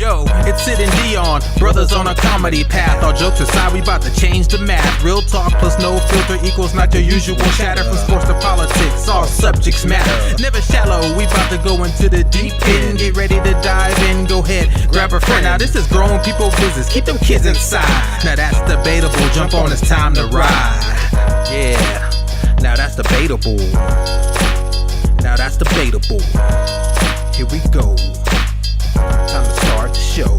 Yo, it's Sid and Dion, brothers on a comedy path. All jokes aside, we about to change the math. Real talk plus no filter equals not your usual chatter. From sports to politics, all subjects matter. Never shallow, we about to go into the deep end. Get ready to dive in, go ahead, grab a friend. Now this is grown people business, keep them kids inside. Now that's debatable, jump on, it's time to ride. Yeah, now that's debatable. Now that's debatable. Here we go. Time to start the show.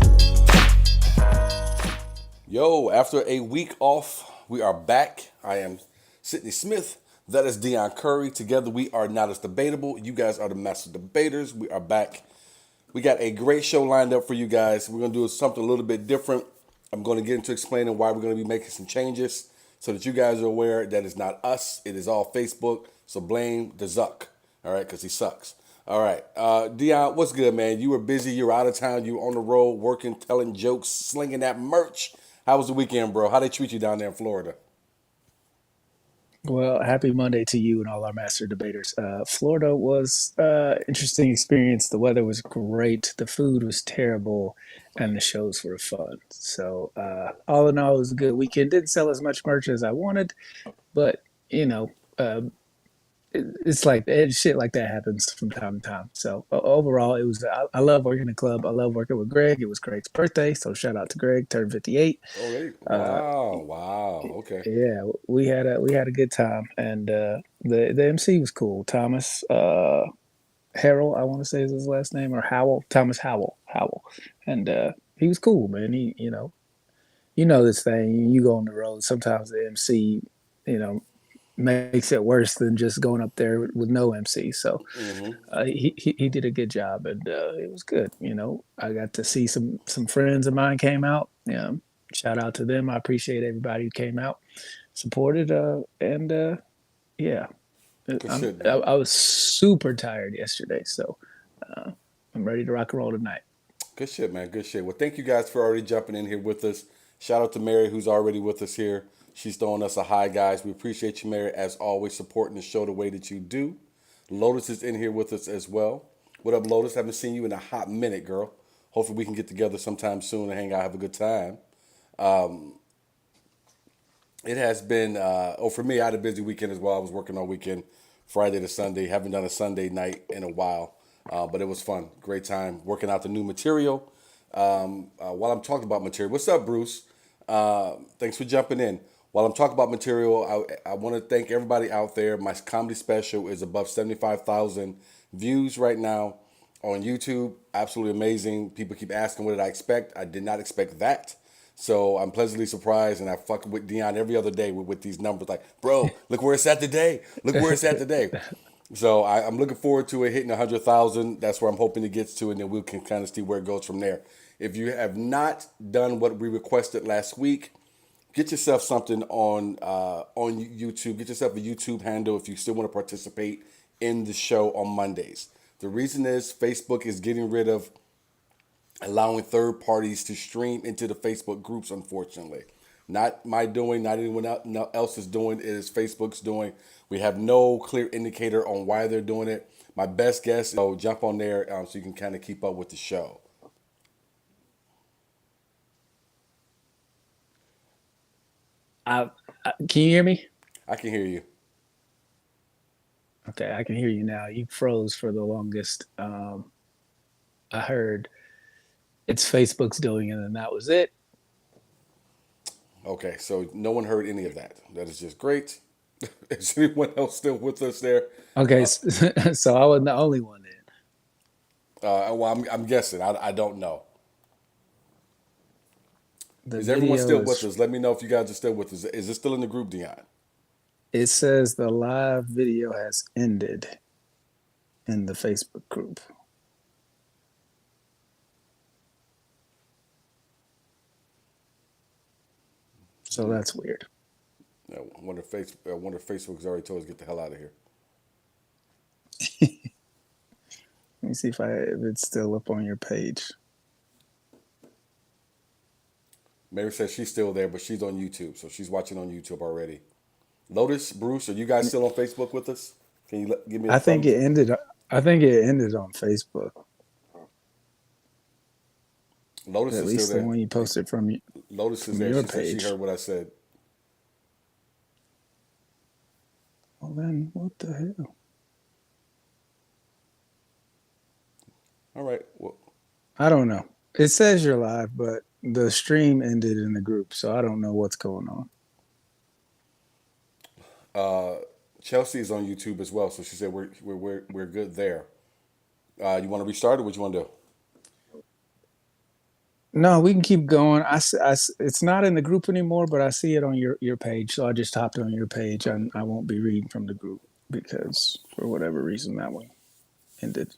Yo, after a week off, we are back. I am Sidney Smith. That is Dion Curry. Together we are Not As Debatable. You guys are the master debaters. We are back. We got a great show lined up for you guys. We're going to do something a little bit different. I'm going to get into explaining why we're going to be making some changes so that you guys are aware that it's not us. It is all Facebook. So blame the Zuck. All right, because he sucks. All right. Dion, what's good, man? You were busy. You were out of town. You were on the road, working, telling jokes, slinging that merch. How was the weekend, bro? How they treat you down there in Florida? Well, happy Monday to you and all our master debaters. Florida was interesting experience. The weather was great. The food was terrible, and the shows were fun. So all in all, it was a good weekend. Didn't sell as much merch as I wanted, but uh, it's like shit like that happens from time to time. So overall, it was. I love working in the club. I love working with Greg. It was Greg's birthday, so shout out to Greg. Turned 58. Oh, Uh, wow. Okay. yeah, we had a good time, and the MC was cool. Thomas Harrell, I want to say is his last name, or Howell. Thomas Howell, and he was cool, man. He this thing. You go on the road. Sometimes the MC, you know, makes it worse than just going up there with no MC. So Mm-hmm. he did a good job, and it was good. I got to see some friends of mine came out. Yeah, shout out to them. I appreciate everybody who came out, supported, and yeah, Good shit, man. I was super tired yesterday, so uh, I'm ready to rock and roll tonight. Good shit, man. Good shit. Well, thank you guys for already jumping in here with us. Shout out to Mary, who's already with us here. She's throwing us a hi, guys. We appreciate you, Mary, as always, supporting the show the way that you do. Lotus is in here with us as well. What up, Lotus? Haven't seen you in a hot minute, girl. Hopefully we can get together sometime soon and hang out, have a good time. It has been, for me, I had a busy weekend as well. I was working all weekend, Friday to Sunday. Haven't done a Sunday night in a while, but it was fun. Great time working out the new material. While I'm talking about material, what's up, Bruce? Thanks for jumping in. While I'm talking about material, I want to thank everybody out there. My comedy special is above 75,000 views right now on YouTube. Absolutely amazing. People keep asking what did I expect. I did not expect that. So I'm pleasantly surprised, and I fuck with Dion every other day with these numbers. Like, bro, look where it's at today. Look where it's at today. So I'm looking forward to it hitting 100,000. That's where I'm hoping it gets to, and then we can kind of see where it goes from there. If you have not done what we requested last week, get yourself something on YouTube. Get yourself a YouTube handle if you still want to participate in the show on Mondays. The reason is Facebook is getting rid of allowing third parties to stream into the Facebook groups, unfortunately. Not my doing, not anyone else is doing. It is Facebook's doing. We have no clear indicator on why they're doing it. My best guess is jump on there so you can kind of keep up with the show. Can you hear me? I can hear you. Okay, I can hear you now. You froze for the longest. I heard it's Facebook's doing it, and that was it. Okay, so no one heard any of that. That is just great. Is anyone else still with us there? Okay, so I wasn't the only one then. Well, I'm guessing. I don't know. The Is everyone video still with is. us? Let me know if you guys are still with us. Is it still in the group, Dion? It says the live video has ended in the Facebook group. So that's weird. I wonder if Facebook's already told us to get the hell out of here. Let me see if it's still up on your page. Mary says she's still there, but she's on YouTube, so she's watching on YouTube already. Lotus, Bruce, are you guys still on Facebook with us? Can you give me a I think thumbs? it ended. I think it ended on Facebook. Lotus At is still least the there. one you posted from Lotus is from there. your She said she page. heard what I said. Well, then what the hell? All right. Well, I don't know. It says you're live, but the stream ended in the group, so I don't know what's going on. Chelsea is on YouTube as well, so she said we're good there. You want to restart or what you want to do? No, we can keep going. It's not in the group anymore, but I see it on your page, so I just hopped on your page, and I won't be reading from the group because for whatever reason that one ended.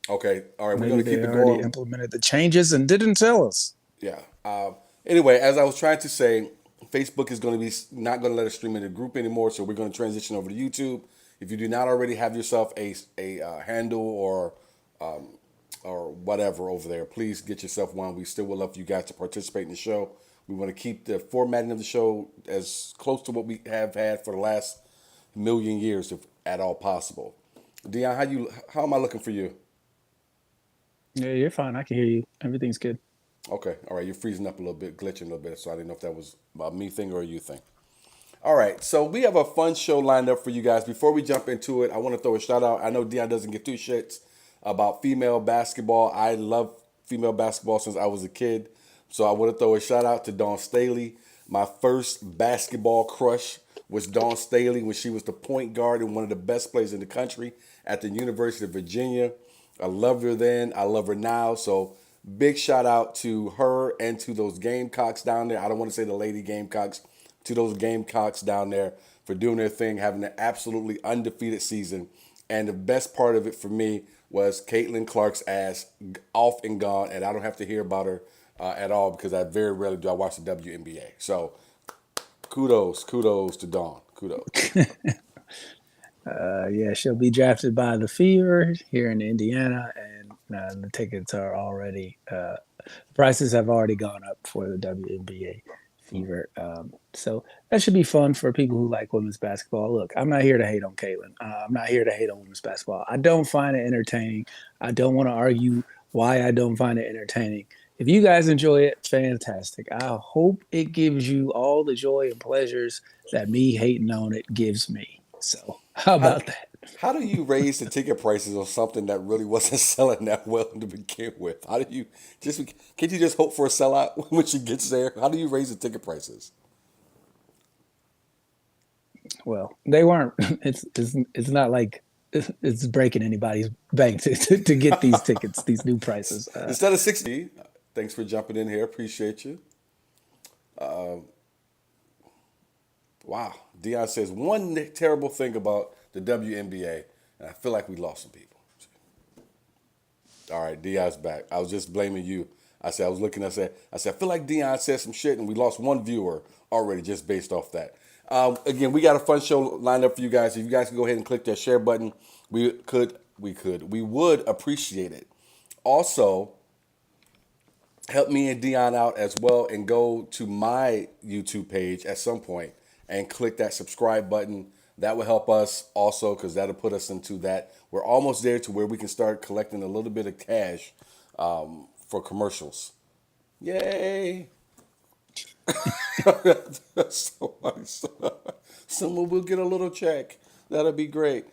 Okay. All right. We're Maybe gonna keep they it already going. implemented the changes and didn't tell us. Yeah. Anyway, as I was trying to say, Facebook is going to be not going to let us stream in the group anymore, so we're going to transition over to YouTube. If you do not already have yourself a handle or whatever over there, please get yourself one. We still would love for you guys to participate in the show. We want to keep the formatting of the show as close to what we have had for the last million years, if at all possible. Dion, how am I looking for you? Yeah, you're fine. I can hear you. Everything's good. Okay, all right, you're freezing up a little bit, glitching a little bit, so I didn't know if that was a me thing or a you thing. All right, so we have a fun show lined up for you guys. Before we jump into it, I want to throw a shout out. I know Dion doesn't give two shits about female basketball. I love female basketball since I was a kid, so I want to throw a shout out to Dawn Staley. My first basketball crush was Dawn Staley when she was the point guard in one of the best players in the country at the University of Virginia. I loved her then. I love her now. So big shout out to her and to those Gamecocks down there. I don't want to say the Lady Gamecocks, to those Gamecocks down there for doing their thing, having an absolutely undefeated season. And the best part of it for me was Caitlin Clark's ass off and gone, and I don't have to hear about her at all because I very rarely do I watch the WNBA. So kudos to Dawn. Kudos. Yeah, she'll be drafted by the Fever here in Indiana, and the tickets are already prices have already gone up for the WNBA Fever. So that should be fun for people who like women's basketball. Look, I'm not here to hate on Caitlin. I'm not here to hate on women's basketball. I don't find it entertaining. I don't want to argue why I don't find it entertaining. If you guys enjoy it, fantastic. I hope it gives you all the joy and pleasures that me hating on it gives me. So, how How about that? how do you raise the ticket prices on something that really wasn't selling that well to begin with? How do you just can't you just hope for a sellout when she gets there? How do you raise the ticket prices? Well, they weren't. It's not like it's breaking anybody's bank to get these tickets, these new prices. Instead of 60, thanks for jumping in here. Appreciate you. Wow. Dion says one terrible thing about the WNBA, and I feel like we lost some people. All right, Dion's back. I was just blaming you. I was looking, I said, I feel like Dion said some shit and we lost one viewer already just based off that. Again, we got a fun show lined up for you guys. If you guys can go ahead and click that share button, we would appreciate it. Also, help me and Dion out as well and go to my YouTube page at some point and click that subscribe button. That will help us also because that'll put us into that. We're almost there to where we can start collecting a little bit of cash for commercials. Yay! That's so funny. Someone will get a little check. That'll be great.